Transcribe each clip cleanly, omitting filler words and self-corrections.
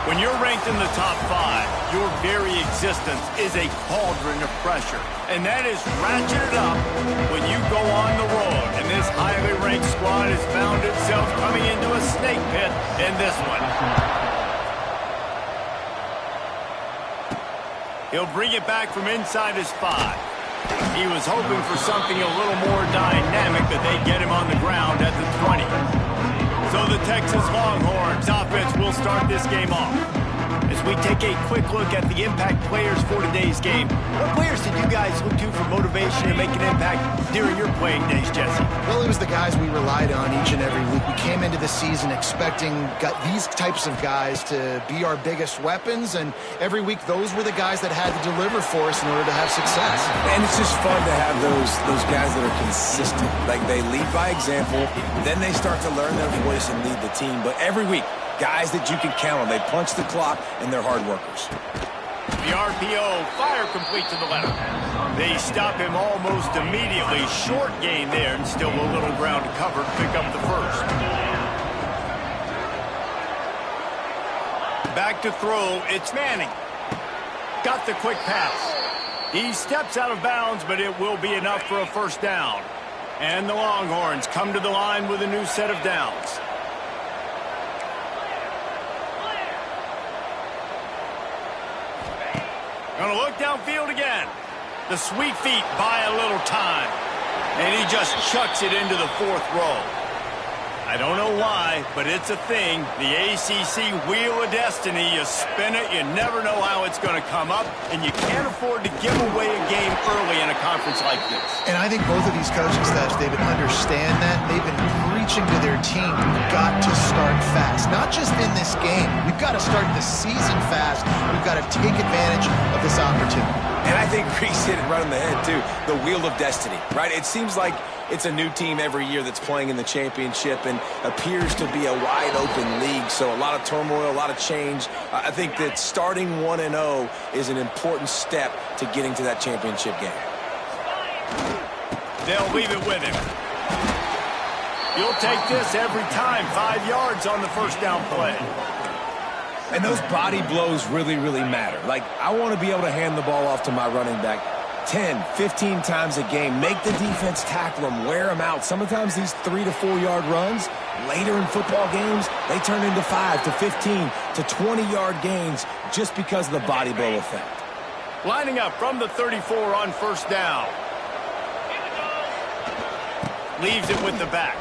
When you're ranked in the top 5, your very existence is a cauldron of pressure. And that is ratcheted up when you go on the road. And this highly ranked squad has found itself coming into a snake pit in this one. He'll bring it back from inside his 5. He was hoping for something a little more dynamic, but they get him on the ground at the 20. So the Texas Longhorns offense will start this game off. As we take a quick look at the impact players for today's game, what players did you guys look to for motivation and make an impact during your playing days, Jesse? Well, it was the guys we relied on each and every week. We came into the season expecting these types of guys to be our biggest weapons, and every week those were the guys that had to deliver for us in order to have success. And it's just fun to have those guys that are consistent. Like, they lead by example, then they start to learn their voice and lead the team. But every week, guys that you can count on. They punch the clock, and they're hard workers. The RPO, fire complete to the left. They stop him almost immediately. Short gain there, and still a little ground to cover to pick up the first. Back to throw, it's Manning. Got the quick pass. He steps out of bounds, but it will be enough for a first down. And the Longhorns come to the line with a new set of downs. Gonna look downfield again. The sweet feet buy a little time. And he just chucks it into the 4th row. I don't know why, but it's a thing. The ACC Wheel of Destiny. You spin it, you never know how it's going to come up, and you can't afford to give away a game early in a conference like this. And I think both of these coaching staffs, David, understand that. They've been preaching to their team, we've got to start fast. Not just in this game. We've got to start the season fast. We've got to take advantage of this opportunity. And I think Reese hit it right on the head, too. The Wheel of Destiny, right? It seems like it's a new team every year that's playing in the championship and appears to be a wide-open league. So a lot of turmoil, a lot of change. I think that starting 1-0 is an important step to getting to that championship game. They'll leave it with him. You'll take this every time. 5 yards on the first down play. And those body blows really, really matter. Like, I want to be able to hand the ball off to my running back 10, 15 times a game. Make the defense tackle them, wear them out. Sometimes these 3 to 4 yard runs, later in football games, they turn into 5 to 15 to 20 yard gains just because of the body blow effect. Lining up from the 34 on first down. Leaves it with the back.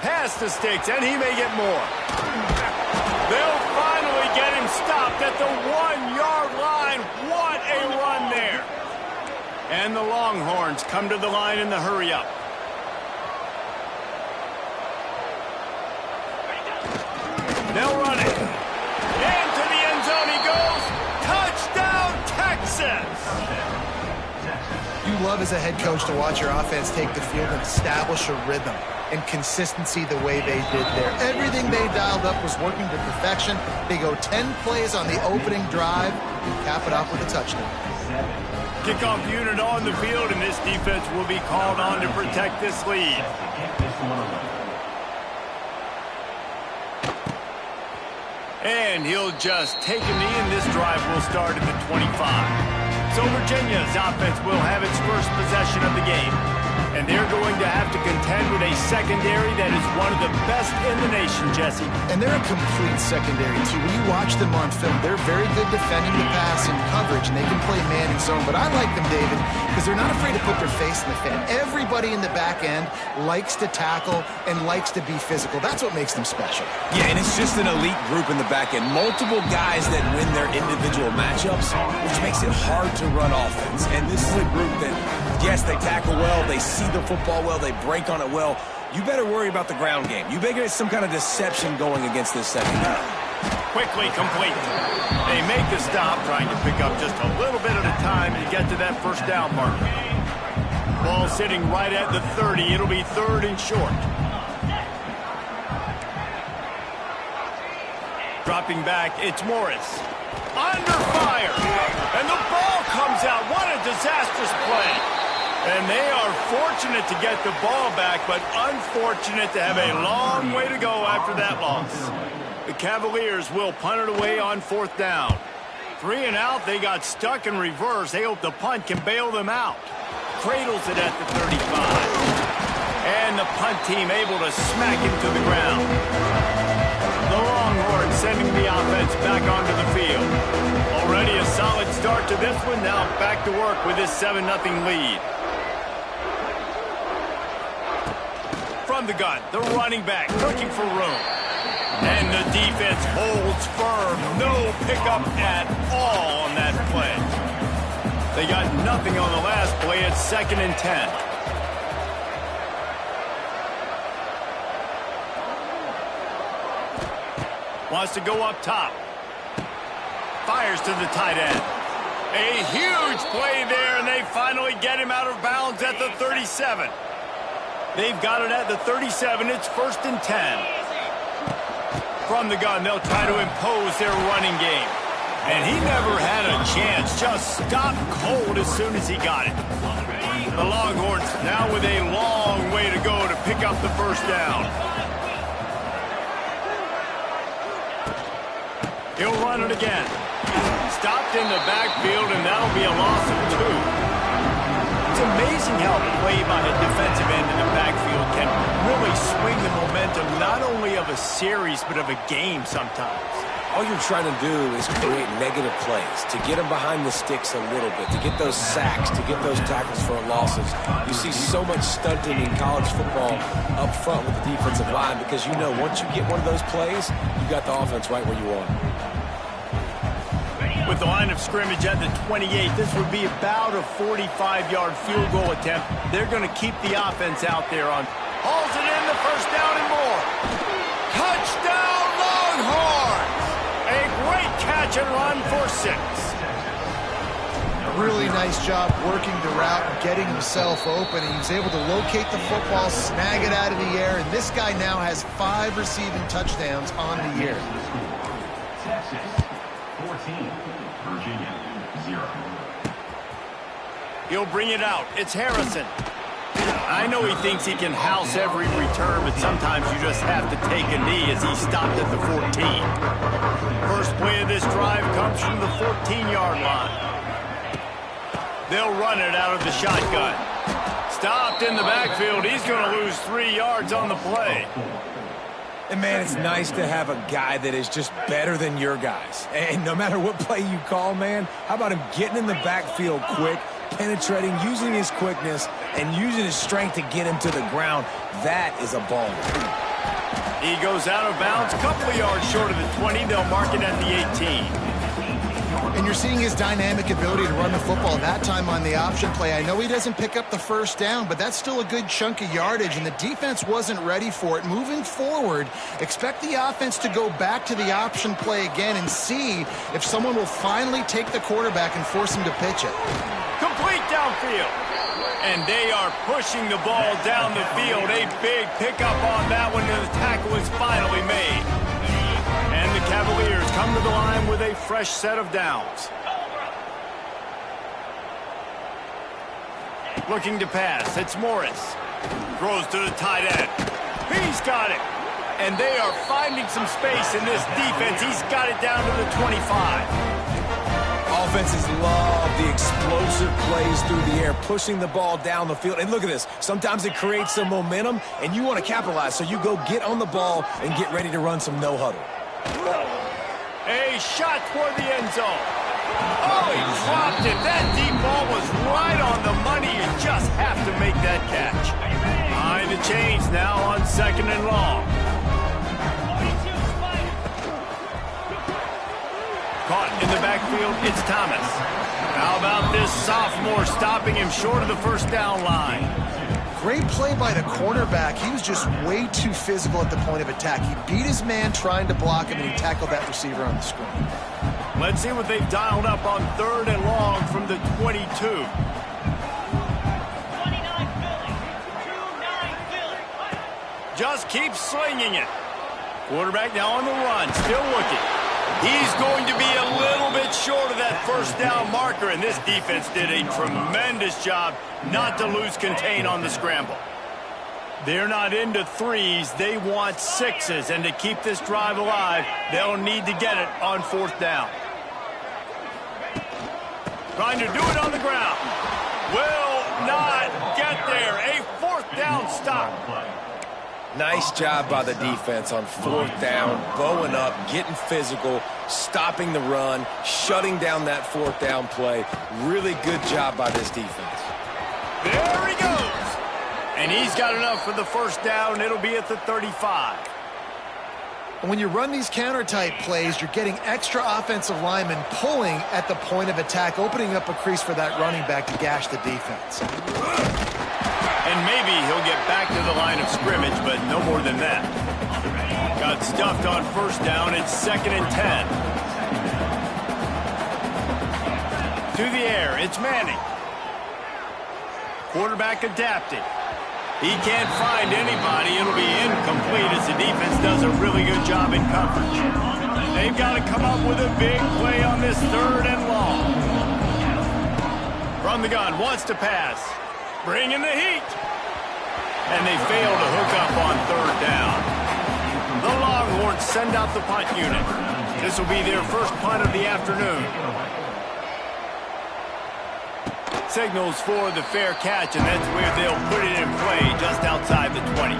Pass to Sticks, and he may get more. They'll finally get him stopped at the 1 yard line. What a run there. And the Longhorns come to the line in the hurry up. They'll run it. Into the end zone he goes. Touchdown, Texas. You love as a head coach to watch your offense take the field and establish a rhythm and consistency the way they did there. Everything they dialed up was working to perfection. They go 10 plays on the opening drive and cap it off with a touchdown. Kickoff unit on the field, and this defense will be called on to protect this lead. And he'll just take a knee, and this drive will start at the 25. So Virginia's offense will have its first possession of the game. And they're going to have to contend with a secondary that is one of the best in the nation, Jesse. And they're a complete secondary, too. When you watch them on film, they're very good defending the pass and coverage, and they can play man and zone. But I like them, David, because they're not afraid to put their face in the fan. Everybody in the back end likes to tackle and likes to be physical. That's what makes them special. Yeah, and it's just an elite group in the back end. Multiple guys that win their individual matchups, which makes it hard to run offense. And this is a group that, yes, they tackle well, they see the football well, they break on it well. You better worry about the ground game. You better get some kind of deception going against this secondary. Quickly complete. They make the stop, trying to pick up just a little bit at a time to get to that first down marker. Ball sitting right at the 30. It'll be 3rd and short. Dropping back, it's Morris. Under fire. And the ball comes out. What a disastrous play. And they are fortunate to get the ball back, but unfortunate to have a long way to go after that loss. The Cavaliers will punt it away on 4th down. 3 and out, they got stuck in reverse. They hope the punt can bail them out. Cradles it at the 35. And the punt team able to smack him to the ground. The Longhorns sending the offense back onto the field. Already a solid start to this one. Now back to work with this 7-0 lead. From the gun, the running back looking for room. And the defense holds firm. No pickup at all on that play. They got nothing on the last play. It's 2nd and 10. Wants to go up top. Fires to the tight end. A huge play there, and they finally get him out of bounds at the 37. They've got it at the 37. It's 1st and 10. From the gun, they'll try to impose their running game. And he never had a chance. Just stopped cold as soon as he got it. The Longhorns now with a long way to go to pick up the 1st down. He'll run it again. Stopped in the backfield, and that'll be a loss of 2. It's amazing how a play by a defensive end in the backfield can really swing the momentum not only of a series but of a game sometimes. All you're trying to do is create negative plays, to get them behind the sticks a little bit, to get those sacks, to get those tackles for losses. You see so much stunting in college football up front with the defensive line because you know once you get one of those plays, you got the offense right where you want it. With the line of scrimmage at the 28, this would be about a 45-yard field goal attempt. They're going to keep the offense out there on. Hauls it in, the 1st down and more. Touchdown Longhorns! A great catch and run for 6. Really nice job working the route and getting himself open. He was able to locate the football, snag it out of the air, and this guy now has 5 receiving touchdowns on the year. Texas, 14. Virginia, 0. He'll bring it out. It's Harrison. I know he thinks he can house every return, but sometimes you just have to take a knee as he stopped at the 14. First play of this drive comes from the 14-yard line. They'll run it out of the shotgun. Stopped in the backfield. He's going to lose 3 yards on the play. And, man, it's nice to have a guy that is just better than your guys. And no matter what play you call, man, how about him getting in the backfield quick, penetrating, using his quickness, and using his strength to get him to the ground? That is a ball. He goes out of bounds, a couple of yards short of the 20. They'll mark it at the 18. And you're seeing his dynamic ability to run the football that time on the option play. I know he doesn't pick up the 1st down, but that's still a good chunk of yardage, and the defense wasn't ready for it. Moving forward, expect the offense to go back to the option play again and see if someone will finally take the quarterback and force him to pitch it. Complete downfield. And they are pushing the ball down the field. A big pickup on that one, and the tackle is finally made. And the Cavaliers come to the line with a fresh set of downs. Looking to pass. It's Morris. Throws to the tight end. He's got it. And they are finding some space in this defense. He's got it down to the 25. Offenses love the explosive plays through the air, pushing the ball down the field. And look at this. Sometimes it creates some momentum, and you want to capitalize. So you go get on the ball and get ready to run some no-huddle. A shot toward the end zone. Oh, he dropped it. That deep ball was right on the money. You just have to make that catch. Behind the chains now on 2nd and long. Caught in the backfield, it's Thomas. How about this sophomore stopping him short of the 1st down line? Great play by the cornerback. He was just way too physical at the point of attack. He beat his man trying to block him, and he tackled that receiver on the screen. Let's see what they've dialed up on 3rd and long from the 22. 29 Philly. Just keep slinging it. Quarterback now on the run, still looking. He's going to be a little bit short of that 1st down marker, and this defense did a tremendous job not to lose contain on the scramble. They're not into threes. They want sixes. And to keep this drive alive, they'll need to get it on 4th down. Trying to do it on the ground. Will not get there. A 4th down stop. Nice job by the defense on 4th down, bowing up, getting physical, stopping the run, shutting down that 4th down play. Really good job by this defense. There he goes. And he's got enough for the 1st down. It'll be at the 35. And when you run these counter-type plays, you're getting extra offensive linemen pulling at the point of attack, opening up a crease for that running back to gash the defense. And maybe he'll get back to the line of scrimmage, but no more than that. Got stuffed on 1st down. It's 2nd and 10. To the air, it's Manning. Quarterback adapted. He can't find anybody. It'll be incomplete as the defense does a really good job in coverage. They've got to come up with a big play on this 3rd and long. From the gun, wants to pass. Bringing the heat. And they fail to hook up on 3rd down. The Longhorns send out the punt unit. This will be their first punt of the afternoon. Signals for the fair catch, and that's where they'll put it in play just outside the 20.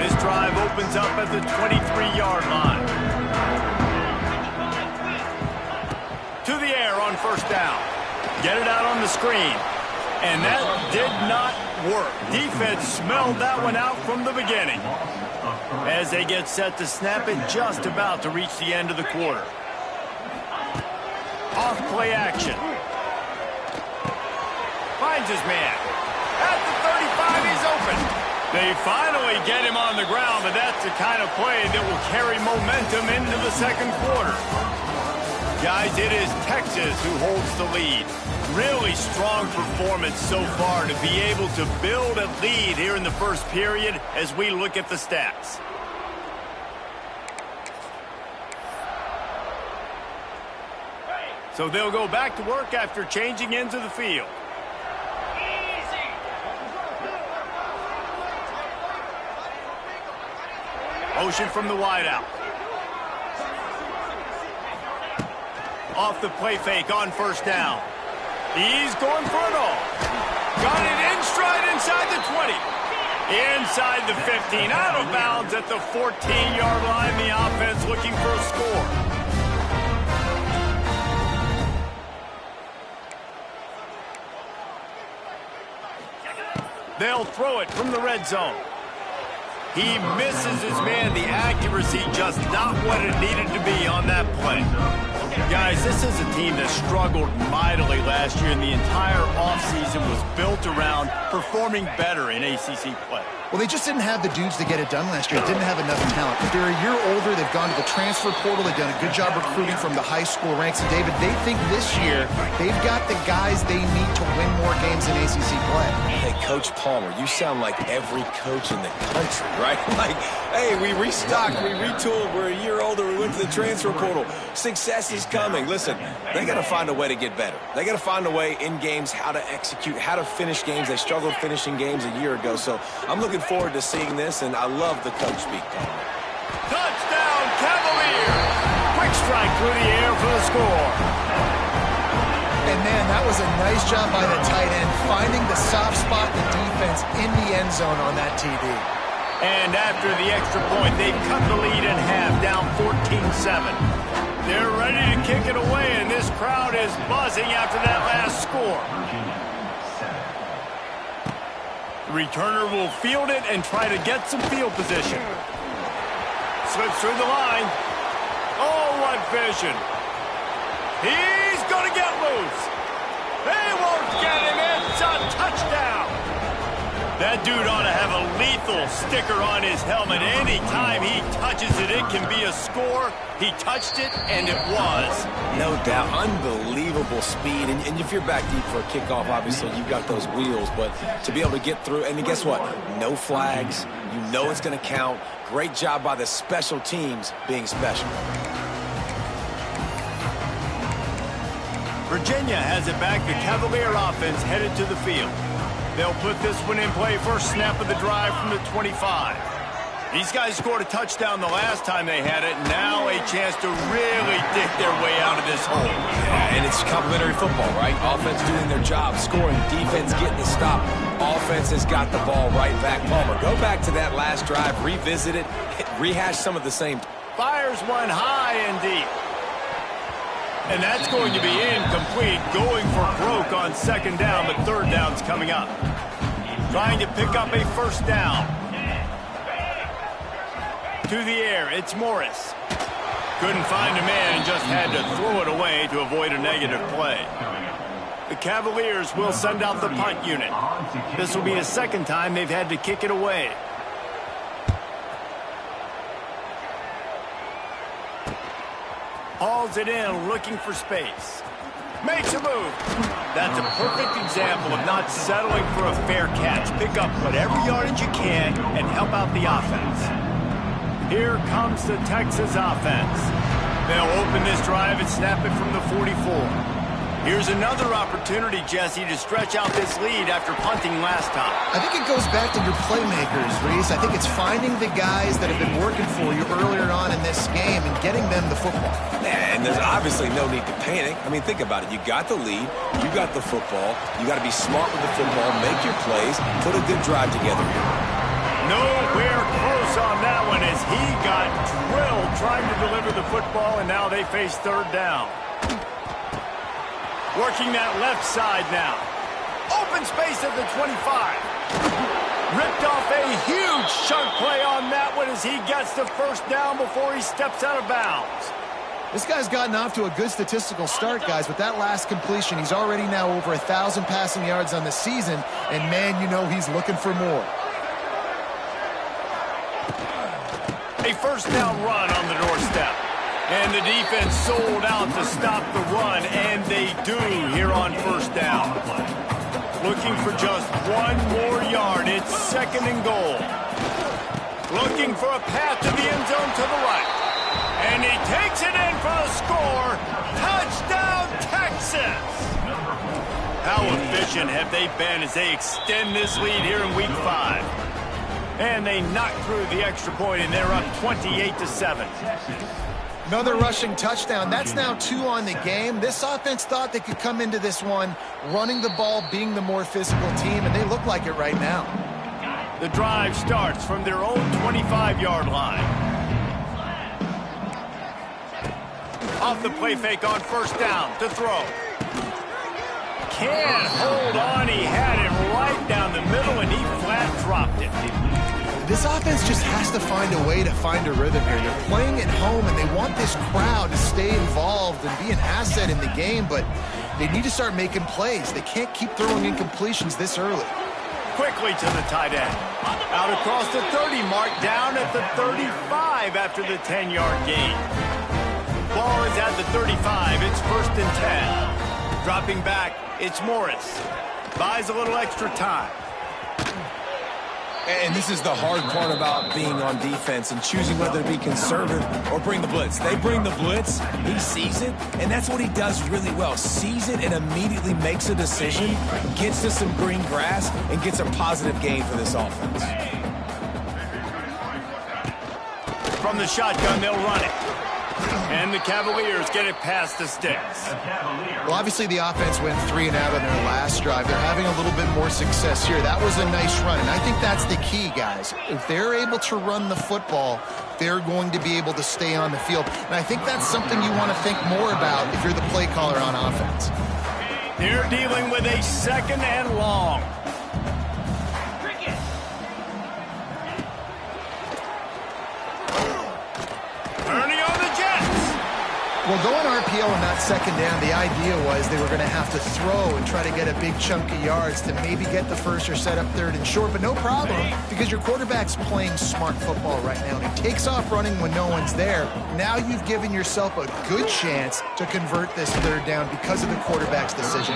This drive opens up at the 23-yard line. To the air on 1st down. Get it out on the screen. And that did not work. Defense smelled that one out from the beginning. As they get set to snap it, just about to reach the end of the quarter. Off play action. Finds his man. At the 35, he's open. They finally get him on the ground, but that's the kind of play that will carry momentum into the 2nd quarter. Guys, it is Texas who holds the lead. Really strong performance so far to be able to build a lead here in the 1st period as we look at the stats. So they'll go back to work after changing into the field. Motion from the wideout. Off the play fake on 1st down. He's going for it all. Got it in stride inside the 20. Inside the 15. Out of bounds at the 14-yard line. The offense looking for a score. They'll throw it from the red zone. He misses his man. The accuracy just not what it needed to be on that play. Guys, this is a team that struggled mightily last year, and the entire offseason was built around performing better in ACC play. Well, they just didn't have the dudes to get it done last year. Didn't have enough talent. But they're a year older. They've gone to the transfer portal. They've done a good job recruiting from the high school ranks. And, David, they think this year they've got the guys they need to win more games in ACC play. Hey, Coach Palmer, you sound like every coach in the country, right? Like, hey, we restocked, we retooled, we're a year older, we went to the transfer portal. Success is coming. Listen, they got to find a way to get better. They got to find a way in games how to execute, how to finish games. They struggled finishing games a year ago. So I'm looking forward to seeing this, and I love the coach speak. Touchdown, Cavaliers! Quick strike through the air for the score. And, man, that was a nice job by the tight end, finding the soft spot in the defense in the end zone on that TD. And after the extra point, they've cut the lead in half, down 14-7. They're ready to kick it away, and this crowd is buzzing after that last score. The returner will field it and try to get some field position. Slips through the line. Oh, what vision. He's going to get loose. They won't get him. It's a touchdown. That dude ought to have a lethal sticker on his helmet. Anytime he touches it, it can be a score. He touched it, and it was. No doubt. Unbelievable speed. And if you're back deep for a kickoff, obviously, you've got those wheels. But to be able to get through, and guess what? No flags. You know it's going to count. Great job by the special teams being special. Virginia has it back. The Cavalier offense headed to the field. They'll put this one in play first snap of the drive from the 25. These guys scored a touchdown the last time they had it. Now a chance to really dig their way out of this hole. Yeah, and it's complimentary football, right? Offense doing their job, scoring, defense getting the stop. Offense has got the ball right back. Palmer, go back to that last drive, revisit it, rehash some of the same. Fires one high and deep. And that's going to be incomplete. Going for broke on second down, but third down's coming up. Trying to pick up a first down. To the air, it's Morris. Couldn't find a man and just had to throw it away to avoid a negative play. The Cavaliers will send out the punt unit. This will be the second time they've had to kick it away. Hauls it in, looking for space. Makes a move. That's a perfect example of not settling for a fair catch. Pick up whatever yardage you can and help out the offense. Here comes the Texas offense. They'll open this drive and snap it from the 44. Here's another opportunity, Jesse, to stretch out this lead after punting last time. I think it goes back to your playmakers, Reese. I think it's finding the guys that have been working for you earlier on in this game and getting them the football. And there's obviously no need to panic. I mean, think about it. You got the lead. You got the football. You got to be smart with the football, make your plays, put a good drive together here. Nowhere close on that one as he got drilled trying to deliver the football, and now they face third down. Working that left side now. Open space at the 25. Ripped off a huge chunk play on that one as he gets the first down before he steps out of bounds. This guy's gotten off to a good statistical start, guys. With that last completion, he's already now over 1,000 passing yards on the season, and man, you know he's looking for more. A first down run on the doorstep. And the defense sold out to stop the run, and they do here on first down. Looking for just one more yard. It's second and goal. Looking for a path to the end zone to the right. And he takes it in for the score. Touchdown, Texas! How efficient have they been as they extend this lead here in Week 5? And they knock through the extra point, and they're up 28-7. Another rushing touchdown. That's now 2 on the game. This offense thought they could come into this one running the ball, being the more physical team, and they look like it right now. The drive starts from their own 25-yard line. Off the play fake on first down to throw. Can't hold on. He had it right down the middle, and he flat dropped it. This offense just has to find a way to find a rhythm here. They're playing at home, and they want this crowd to stay involved and be an asset in the game, but they need to start making plays. They can't keep throwing incompletions this early. Quickly to the tight end. Out across the 30 mark, down at the 35 after the 10-yard gain. Ball is at the 35. It's first and 10. Dropping back, it's Morris. Buys a little extra time. And this is the hard part about being on defense and choosing whether to be conservative or bring the blitz. They bring the blitz, he sees it, and that's what he does really well. Sees it and immediately makes a decision, gets to some green grass, and gets a positive gain for this offense. From the shotgun, they'll run it. And the Cavaliers get it past the sticks. Well, obviously the offense went 3 and out on their last drive. They're having a little bit more success here. That was a nice run, and I think that's the key, guys. If they're able to run the football, they're going to be able to stay on the field. And I think that's something you want to think more about if you're the play caller on offense. They're dealing with a second and long. Well, going RPO on that second down, the idea was they were going to have to throw and try to get a big chunk of yards to maybe get the first or set up third and short, but no problem because your quarterback's playing smart football right now. And he takes off running when no one's there. Now you've given yourself a good chance to convert this third down because of the quarterback's decision.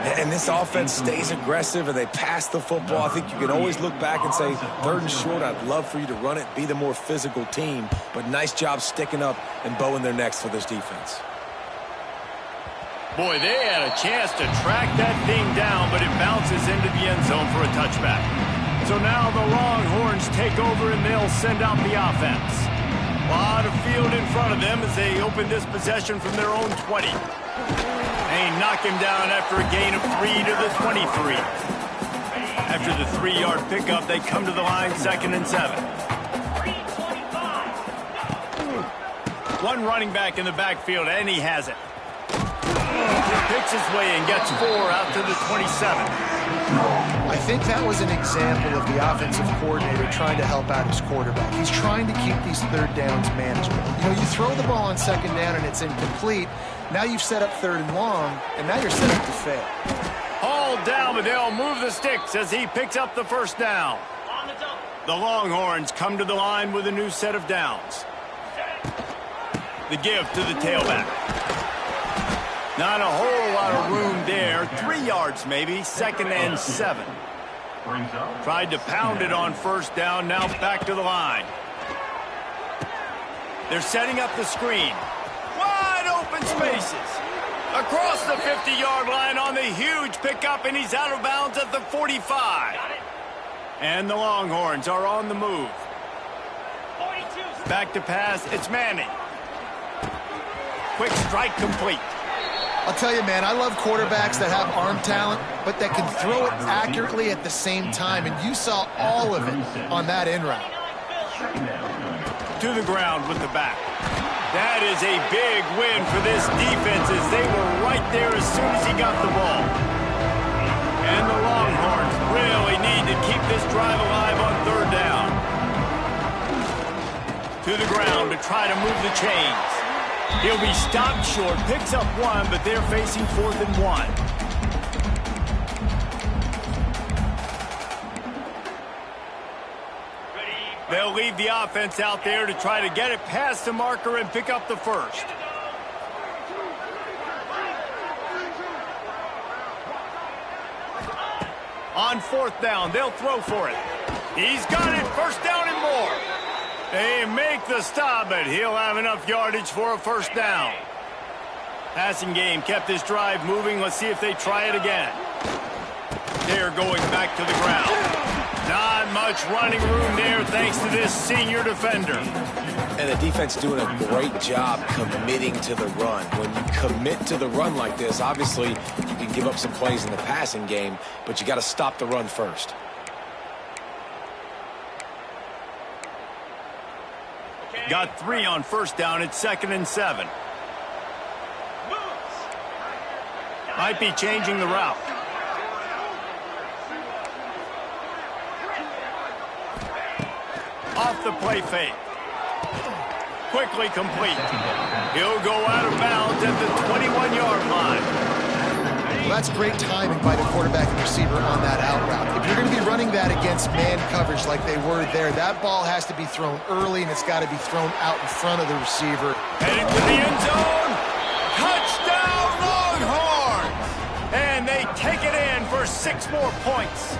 And this offense stays aggressive and they pass the football. I think you can always look back and say, third and short, I'd love for you to run it, be the more physical team. But nice job sticking up and bowing their necks for this defense. Boy, they had a chance to track that thing down, but it bounces into the end zone for a touchback. So now the Longhorns take over and they'll send out the offense. A lot of field in front of them as they open this possession from their own 20. They knock him down after a gain of 3 to the 23. After the 3-yard pickup, they come to the line 2nd and 7. One running back in the backfield, and he has it. He picks his way and gets 4 out to the 27. I think that was an example of the offensive coordinator trying to help out his quarterback. He's trying to keep these third downs manageable. You know, you throw the ball on 2nd down and it's incomplete. Now you've set up 3rd and long, and now you're set up to fail. Hauled down, but they'll move the sticks as he picks up the 1st down. The Longhorns come to the line with a new set of downs. The give to the tailback. Not a whole lot of room there. 3 yards maybe. 2nd and 7. Tried to pound it on 1st down. Now back to the line. They're setting up the screen. Wide open spaces. Across the 50-yard line on the huge pickup, and he's out of bounds at the 45. And the Longhorns are on the move. Back to pass. It's Manning. Quick strike complete. I'll tell you, man, I love quarterbacks that have arm talent, but that can throw it accurately at the same time, and you saw all of it on that in route. To the ground with the back. That is a big win for this defense as they were right there as soon as he got the ball. And the Longhorns really need to keep this drive alive on 3rd down. To the ground to try to move the chains. He'll be stopped short, picks up 1, but they're facing 4th and 1. They'll leave the offense out there to try to get it past the marker and pick up the 1st. On 4th down, they'll throw for it. He's got it, 1st down and more. They make the stop, but he'll have enough yardage for a 1st down. Passing game kept this drive moving. Let's see if they try it again. They're going back to the ground. Not much running room there thanks to this senior defender. And the defense doing a great job committing to the run. When you commit to the run like this, obviously you can give up some plays in the passing game, but you got to stop the run first. Got 3 on 1st down. It's 2nd and 7. Might be changing the route. Off the play fake. Quickly complete. He'll go out of bounds at the 21-yard line. Well, that's great timing by the quarterback and receiver on that out route. If you're going to be running that against man coverage like they were there, that ball has to be thrown early, and it's got to be thrown out in front of the receiver. Heading to the end zone. Touchdown, Longhorns! And they take it in for 6 more points.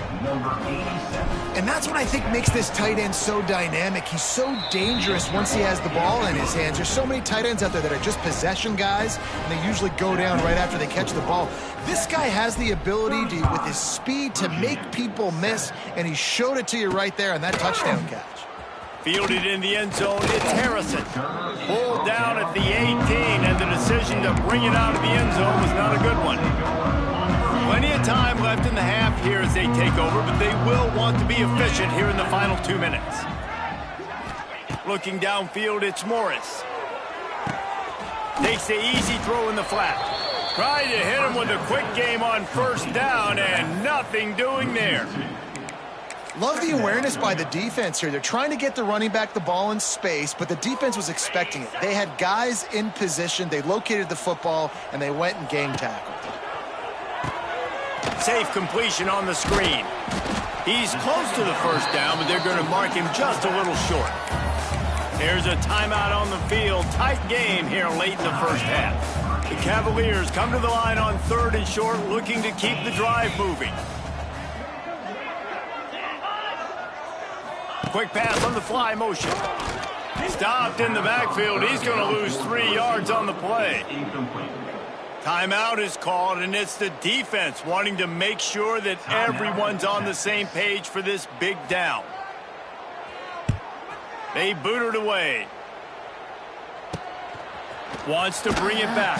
And that's what I think makes this tight end so dynamic. He's so dangerous once he has the ball in his hands. There's so many tight ends out there that are just possession guys, and they usually go down right after they catch the ball. This guy has the ability to, with his speed, to make people miss, and he showed it to you right there on that touchdown catch. Fielded in the end zone, it's Harrison. Pulled down at the 18, and the decision to bring it out of the end zone was not a good one. Plenty of time left in the half here as they take over, but they will want to be efficient here in the final 2 minutes. Looking downfield, it's Morris. Takes the easy throw in the flat. Tried to hit him with a quick game on 1st down, and nothing doing there. Love the awareness by the defense here. They're trying to get the running back the ball in space, but the defense was expecting it. They had guys in position, they located the football, and they went and game tackled. Safe completion on the screen. He's close to the 1st down, but they're going to mark him just a little short. There's a timeout on the field. Tight game here late in the 1st half. The Cavaliers come to the line on 3rd and short, looking to keep the drive moving. Quick pass on the fly motion. Stopped in the backfield. He's going to lose 3 yards on the play. Timeout is called, and it's the defense wanting to make sure that everyone's on the same page for this big down. They boot it away. Wants to bring it back.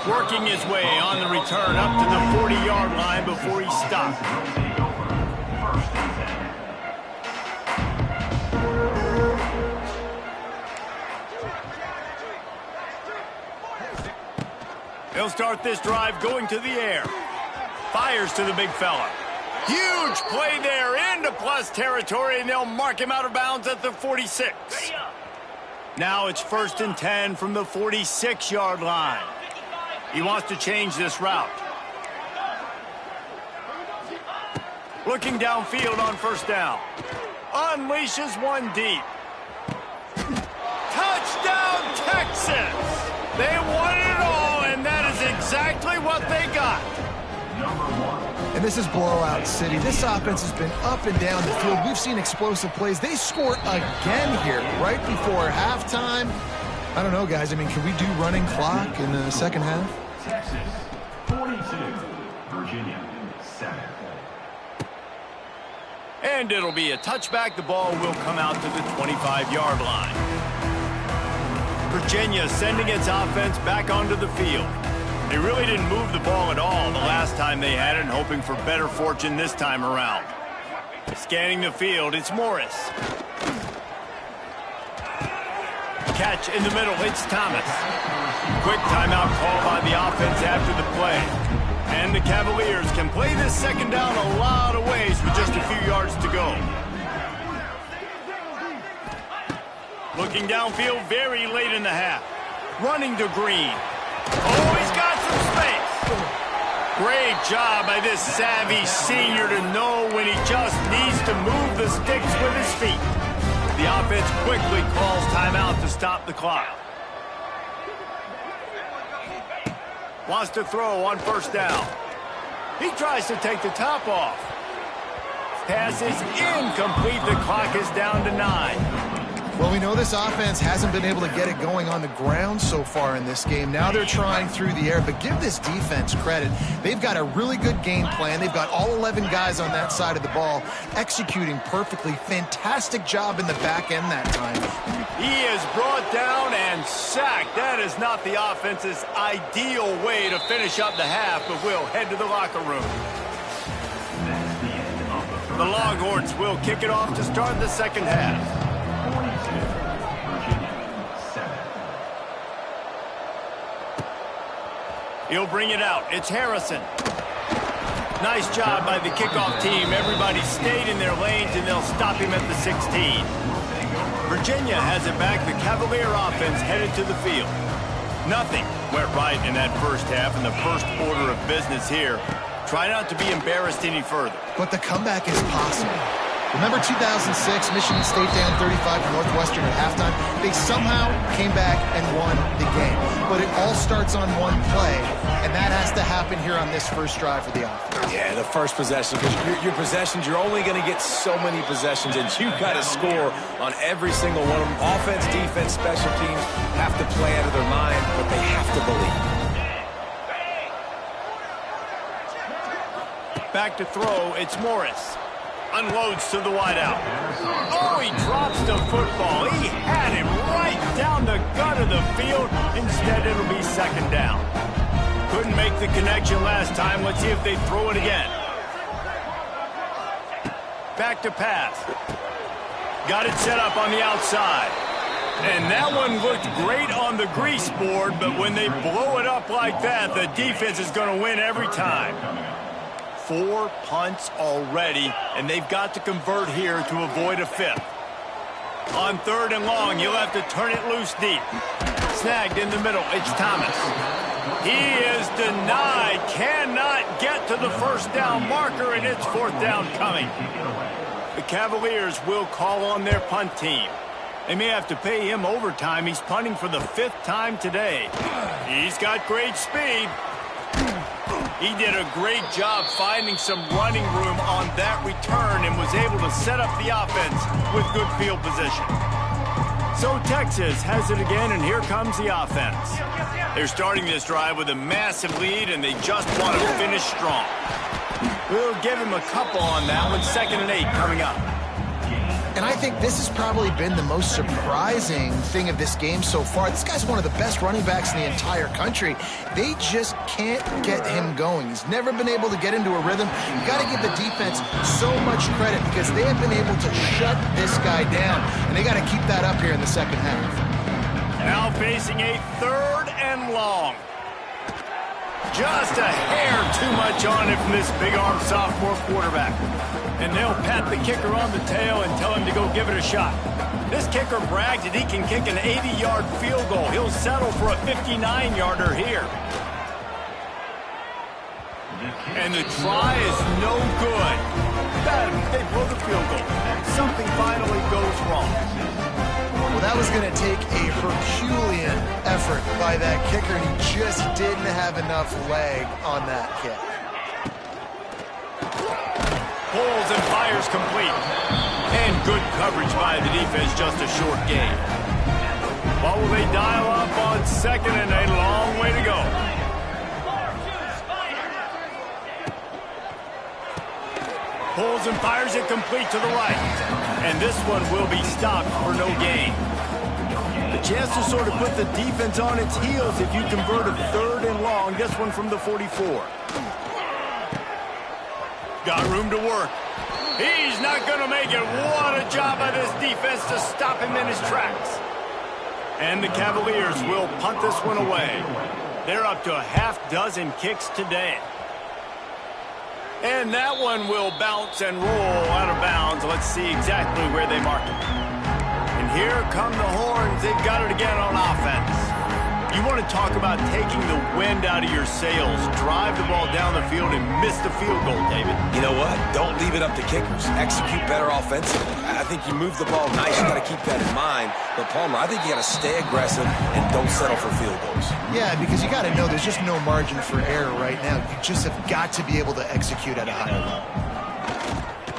Working his way on the return up to the 40-yard line before he stopped. He'll start this drive going to the air. Fires to the big fella. Huge play there into plus territory, and they'll mark him out of bounds at the 46. Now it's 1st and 10 from the 46-yard line. He wants to change this route. Looking downfield on 1st down. Unleashes one deep. Touchdown, Texas! They won it all, and that is exactly what they got. And this is blowout city. This offense has been up and down the field. We've seen explosive plays. They score again here right before halftime. I don't know, guys. I mean, can we do running clock in the second half? Texas 42, Virginia 7. And it'll be a touchback. The ball will come out to the 25-yard line. Virginia sending its offense back onto the field. They really didn't move the ball at all the last time they had it, and hoping for better fortune this time around. Scanning the field, it's Morris. Catch in the middle, it's Thomas. Quick timeout call by the offense after the play. And the Cavaliers can play this second down a lot of ways with just a few yards to go. Looking downfield very late in the half. Running to Green. Oh, he's got some space. Great job by this savvy senior to know when he just needs to move the sticks with his feet. The offense quickly calls timeout to stop the clock. Wants to throw on 1st down. He tries to take the top off. Pass is incomplete. The clock is down to 9. Well, we know this offense hasn't been able to get it going on the ground so far in this game. Now they're trying through the air, but give this defense credit. They've got a really good game plan. They've got all 11 guys on that side of the ball executing perfectly. Fantastic job in the back end that time. He is brought down and sacked. That is not the offense's ideal way to finish up the half, but we'll head to the locker room. The Longhorns will kick it off to start the second half. He'll bring it out. It's Harrison. Nice job by the kickoff team. Everybody stayed in their lanes, and they'll stop him at the 16. Virginia has it back. The Cavalier offense headed to the field. Nothing went right in that first half, and the first order of business here. Try not to be embarrassed any further. But the comeback is possible. Remember 2006, Michigan State down 35 to Northwestern at halftime? They somehow came back and won the game. But it all starts on one play, and that has to happen here on this first drive for the offense. Yeah, the first possession, because your possessions, you're only going to get so many possessions, and you've got to score on every single one of them. Offense, defense, special teams have to play out of their mind, but they have to believe. Back to throw, it's Morris. Unloads to the wideout. Oh, he drops the football. He had him right down the gut of the field. Instead, it'll be second down. Couldn't make the connection last time. Let's see if they throw it again. Back to pass. Got it set up on the outside. And that one looked great on the grease board, but when they blow it up like that, the defense is going to win every time. 4 punts already, and they've got to convert here to avoid a 5th. On 3rd and long, you'll have to turn it loose deep. Snagged in the middle, it's Thomas. He is denied, cannot get to the first down marker, and it's 4th down coming. The Cavaliers will call on their punt team. They may have to pay him overtime. He's punting for the 5th time today. He's got great speed. He did a great job finding some running room on that return and was able to set up the offense with good field position. So Texas has it again, and here comes the offense. They're starting this drive with a massive lead, and they just want to finish strong. We'll give him a couple on that one. 2nd and 8 coming up. And I think this has probably been the most surprising thing of this game so far. This guy's one of the best running backs in the entire country. They just can't get him going. He's never been able to get into a rhythm. You got to give the defense so much credit because they have been able to shut this guy down, and they got to keep that up here in the second half. Now facing a 3rd and long. Just a hair too much on it from this big-arm sophomore quarterback. And they'll pat the kicker on the tail and tell him to go give it a shot. This kicker brags that he can kick an 80-yard field goal. He'll settle for a 59-yarder here. And the try is no good. They blow the field goal. Something finally goes wrong. Well, that was going to take a Herculean effort by that kicker, and he just didn't have enough leg on that kick. Pulls and fires complete. And good coverage by the defense, just a short gain. What will they dial up on 2nd and a long way to go? Pulls and fires it complete to the right. And this one will be stopped for no gain. The chance to sort of put the defense on its heels if you convert a 3rd and long. This one from the 44. Got room to work. He's not going to make it. What a job by this defense to stop him in his tracks. And the Cavaliers will punt this one away. They're up to a half-dozen kicks today. And that one will bounce and roll out of bounds. Let's see exactly where they mark it. And here come the horns. They've got it again on offense. You want to talk about taking the wind out of your sails. Drive the ball down the field and miss the field goal, David. You know what? Don't leave it up to kickers. Execute better offensively. I think you move the ball nice. You got to keep that in mind. But, Palmer, I think you got to stay aggressive and don't settle for field goals. Yeah, because you got to know there's just no margin for error right now. You just have got to be able to execute at a higher level.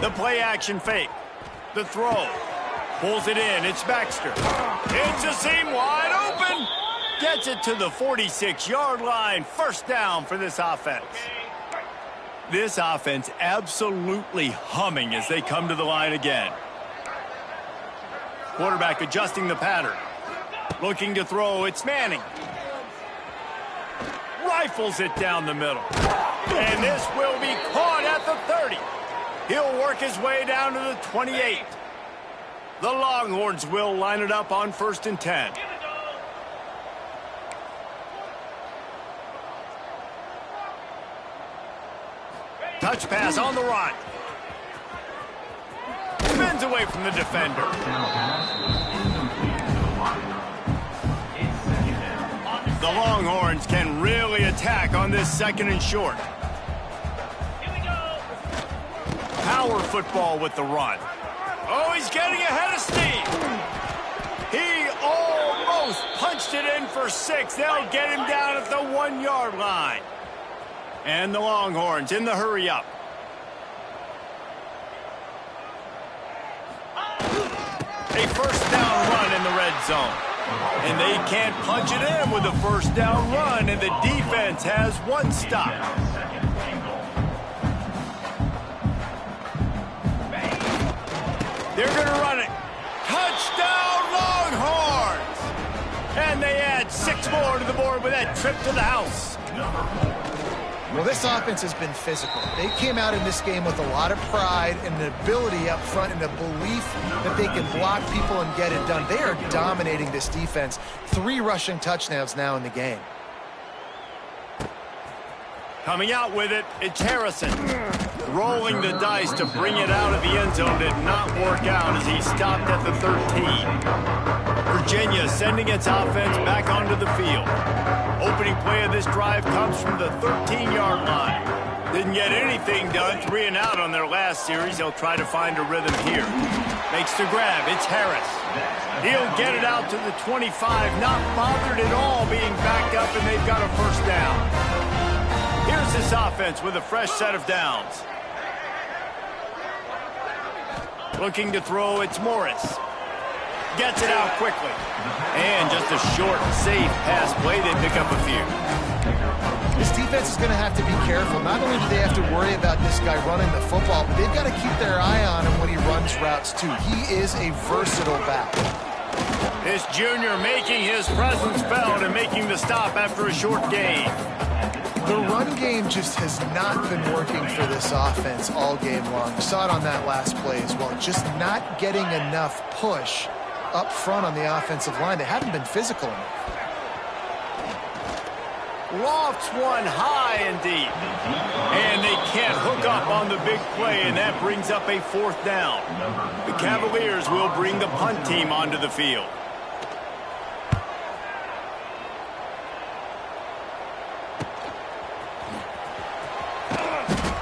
The play action fake. The throw. Pulls it in. It's Baxter. It's a seam wide open. Gets it to the 46-yard line. 1st down for this offense. This offense absolutely humming as they come to the line again. Quarterback adjusting the pattern. Looking to throw. It's Manning. Rifles it down the middle. And this will be caught at the 30. He'll work his way down to the 28. The Longhorns will line it up on 1st and 10. Touch pass on the run. Spins away from the defender. The Longhorns can really attack on this 2nd and short. Power football with the run. Oh, he's getting ahead of steam. He almost punched it in for 6. They'll get him down at the 1-yard line. And the Longhorns in the hurry up. A 1st down run in the red zone. And they can't punch it in with a 1st down run, and the defense has 1 stop. They're going to run it. Touchdown, Longhorns! And they add 6 more to the board with that trip to the house. Well, this offense has been physical. They came out in this game with a lot of pride and an ability up front and a belief that they can block people and get it done. They are dominating this defense. 3 rushing touchdowns now in the game. Coming out with it, it's Harrison. Rolling the dice to bring it out of the end zone did not work out as he stopped at the 13. Virginia sending its offense back onto the field. Opening play of this drive comes from the 13-yard line. Didn't get anything done, 3 and out on their last series. They'll try to find a rhythm here. Makes the grab, it's Harris. He'll get it out to the 25, not bothered at all being backed up, and they've got a 1st down. Here's this offense with a fresh set of downs. Looking to throw, it's Morris. Gets it out quickly. And just a short, safe pass play. They pick up a few. This defense is going to have to be careful. Not only do they have to worry about this guy running the football, but they've got to keep their eye on him when he runs routes, too. He is a versatile back. This junior making his presence felt and making the stop after a short gain. The run game just has not been working for this offense all game long. You saw it on that last play as well. Just not getting enough push up front on the offensive line. They haven't been physical enough. Lofts one high and deep. And they can't hook up on the big play, and that brings up a 4th down. The Cavaliers will bring the punt team onto the field.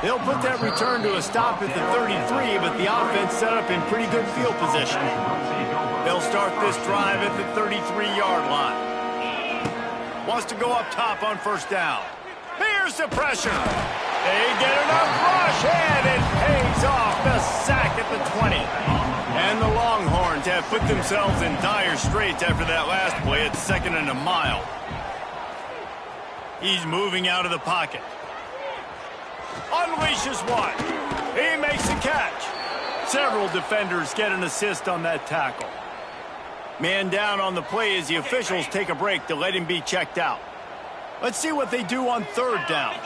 They'll put that return to a stop at the 33, but the offense set up in pretty good field position. They'll start this drive at the 33-yard line. Wants to go up top on 1st down. Here's the pressure. They get enough rush, and it pays off. The sack at the 20. And the Longhorns have put themselves in dire straits after that last play at 2nd and a mile. He's moving out of the pocket. Unleashes one. He makes the catch. Several defenders get an assist on that tackle. Man down on the play as the officials take a break to let him be checked out. Let's see what they do on 3rd down.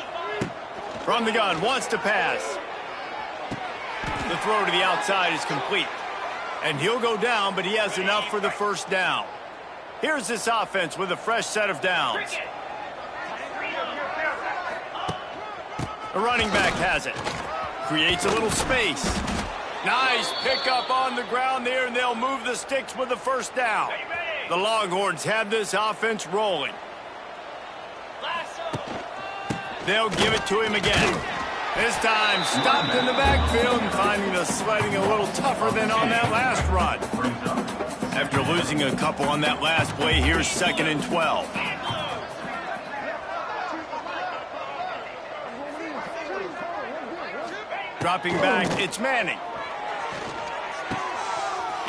From the gun, wants to pass. The throw to the outside is complete. And he'll go down, but he has enough for the 1st down. Here's this offense with a fresh set of downs. The running back has it. Creates a little space. Nice pickup on the ground there, and they'll move the sticks with the 1st down. The Longhorns have this offense rolling. They'll give it to him again. This time stopped in the backfield and finding the sledding a little tougher than on that last run. After losing a couple on that last play, here's 2nd and 12. Dropping back, it's Manning.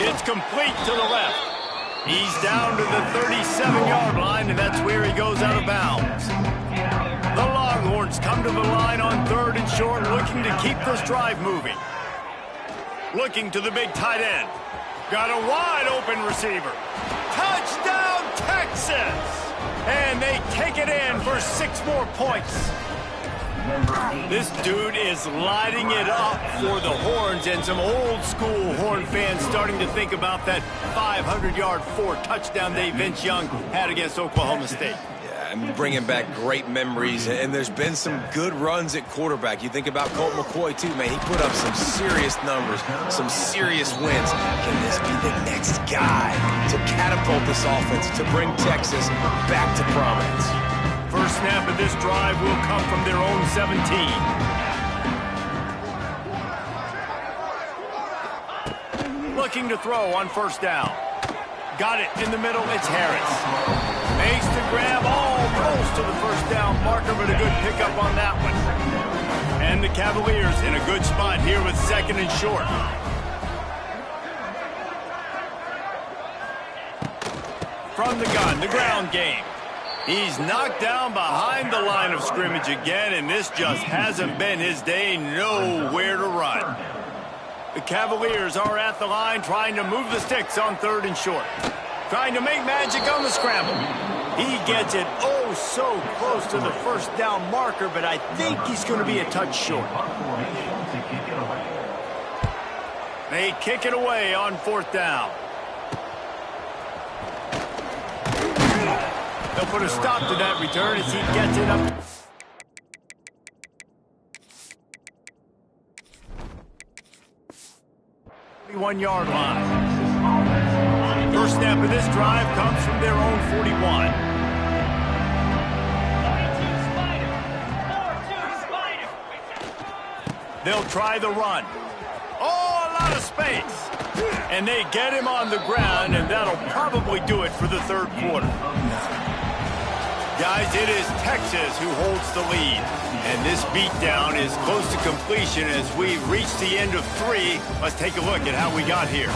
It's complete to the left. He's down to the 37-yard line, and that's where he goes out of bounds. The Longhorns come to the line on 3rd and short, looking to keep this drive moving. Looking to the big tight end. Got a wide-open receiver. Touchdown, Texas! And they take it in for 6 more points. This dude is lighting it up for the Horns, and some old-school Horn fans starting to think about that 500-yard 4-touchdown day Vince Young had against Oklahoma State. Yeah, I'm bringing back great memories, and there's been some good runs at quarterback. You think about Colt McCoy, too, man. He put up some serious numbers, some serious wins. Can this be the next guy to catapult this offense, to bring Texas back to prominence? First snap of this drive will come from their own 17. Looking to throw on 1st down. Got it in the middle, it's Harris. Makes the grab almost to the 1st down marker, but a good pickup on that one. And the Cavaliers in a good spot here with 2nd and short. From the gun, the ground game. He's knocked down behind the line of scrimmage again, and this just hasn't been his day. Nowhere to run. The Cavaliers are at the line trying to move the sticks on 3rd and short. Trying to make magic on the scramble. He gets it oh so close to the 1st down marker, but I think he's going to be a touch short. They kick it away on 4th down. They'll put a stop to that return as he gets it up. The 1-yard line. First snap of this drive comes from their own 41. They'll try the run. Oh, a lot of space. And they get him on the ground, and that'll probably do it for the 3rd quarter. Guys, it is Texas who holds the lead. And this beatdown is close to completion as we reach the end of 3. Let's take a look at how we got here.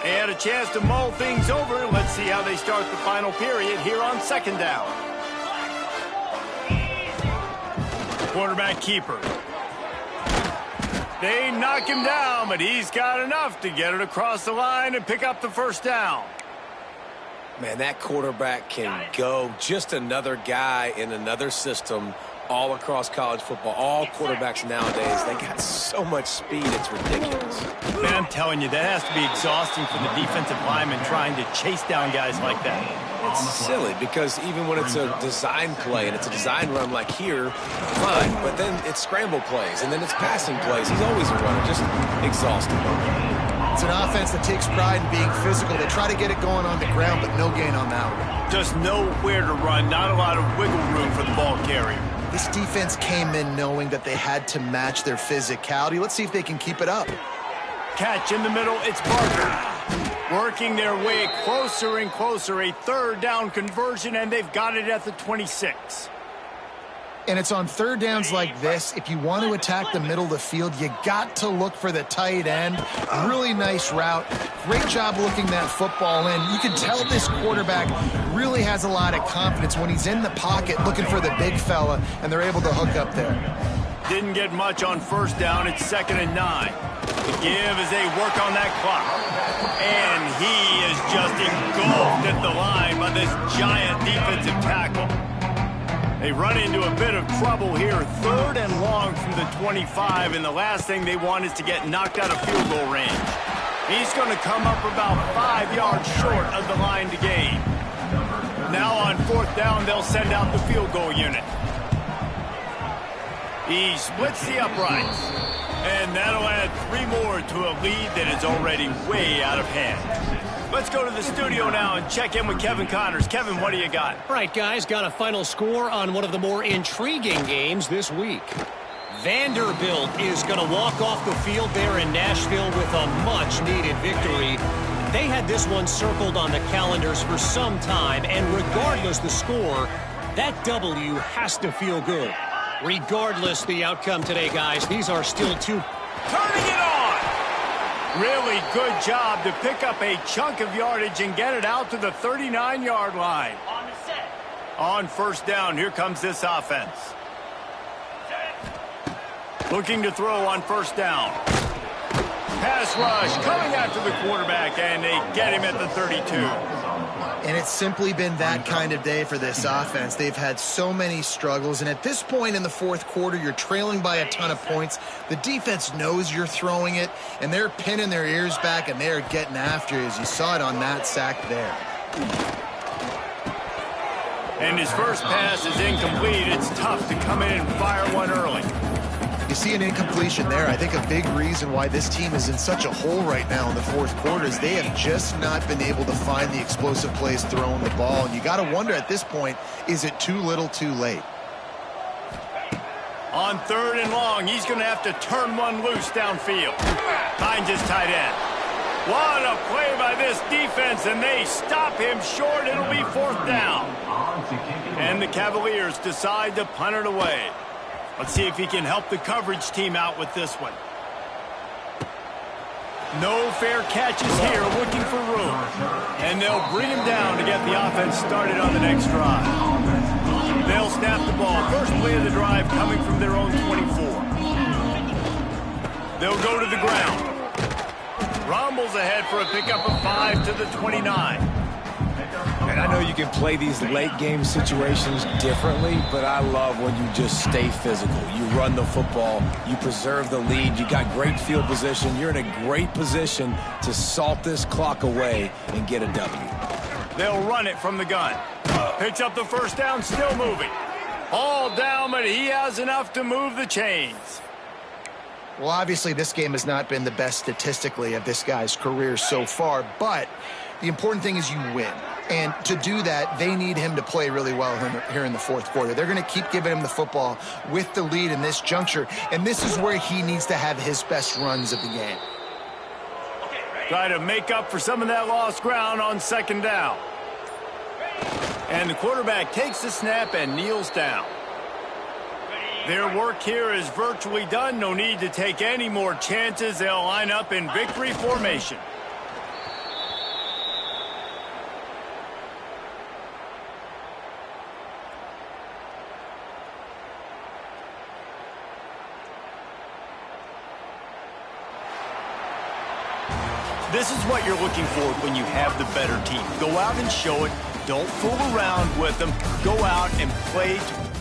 They had a chance to mull things over. Let's see how they start the final period here on second down. Quarterback keeper. They knock him down, but he's got enough to get it across the line and pick up the first down. Man, that quarterback can go. Just another guy in another system all across college football. All quarterbacks nowadays, they got so much speed, it's ridiculous. Man, I'm telling you, that has to be exhausting for the defensive lineman trying to chase down guys like that. It's silly because even when it's a design play and it's a design run like here, fine, but then it's scramble plays and then it's passing plays. He's always a runner, just exhausting. It's an offense that takes pride in being physical. They try to get it going on the ground, but no gain on that one. Just nowhere to run, not a lot of wiggle room for the ball carrier. This defense came in knowing that they had to match their physicality. Let's see if they can keep it up. Catch in the middle, it's Barker. Working their way closer and closer, a third down conversion, and they've got it at the 26. And it's on third downs like this. If you want to attack the middle of the field, you got to look for the tight end. Really nice route. Great job looking that football in. You can tell this quarterback really has a lot of confidence when he's in the pocket looking for the big fella, and they're able to hook up there. Didn't get much on first down. It's 2nd and 9. The give as they work on that clock. And he is just engulfed at the line by this giant defensive tackle. They run into a bit of trouble here. 3rd and long from the 25, and the last thing they want is to get knocked out of field goal range. He's going to come up about 5 yards short of the line to gain. Now on 4th down, they'll send out the field goal unit. He splits the uprights, and that'll add 3 more to a lead that is already way out of hand. Let's go to the studio now and check in with Kevin Connors. Kevin, what do you got? All right, guys, got a final score on one of the more intriguing games this week. Vanderbilt is going to walk off the field there in Nashville with a much-needed victory. They had this one circled on the calendars for some time, and regardless the score, that W has to feel good. Regardless the outcome today, guys, these are still two. Turning it on! Really good job to pick up a chunk of yardage and get it out to the 39-yard line. On the set. On first down, here comes this offense. Looking to throw on first down. Pass rush coming after the quarterback, and they get him at the 32. And it's simply been that kind of day for this offense. They've had so many struggles, and at this point in the 4th quarter, you're trailing by a ton of points. The defense knows you're throwing it, and they're pinning their ears back, and they're getting after you, as you saw it on that sack there. And his first pass is incomplete. It's tough to come in and fire one early. You see an incompletion there. I think a big reason why this team is in such a hole right now in the 4th quarter is they have just not been able to find the explosive plays throwing the ball. And you got to wonder at this point, is it too little too late? On 3rd and long, he's going to have to turn one loose downfield. Finds his tight end. What a play by this defense, and they stop him short. It'll be 4th down. And the Cavaliers decide to punt it away. Let's see if he can help the coverage team out with this one. No fair catches here, looking for room. And they'll bring him down to get the offense started on the next drive. They'll snap the ball. First play of the drive coming from their own 24. They'll go to the ground. Rumbles ahead for a pickup of 5 to the 29. And I know you can play these late-game situations differently, but I love when you just stay physical. You run the football, you preserve the lead, you got great field position. You're in a great position to salt this clock away and get a W. They'll run it from the gun. Picks up the first down, still moving. All down, but he has enough to move the chains. Well, obviously, this game has not been the best statistically of this guy's career so far, but the important thing is you win. And to do that, they need him to play really well here in the 4th quarter. They're going to keep giving him the football with the lead in this juncture, and this is where he needs to have his best runs of the game. Try to make up for some of that lost ground on 2nd down. And the quarterback takes the snap and kneels down. Their work here is virtually done. No need to take any more chances. They'll line up in victory formation. This is what you're looking for when you have the better team. Go out and show it. Don't fool around with them. Go out and play to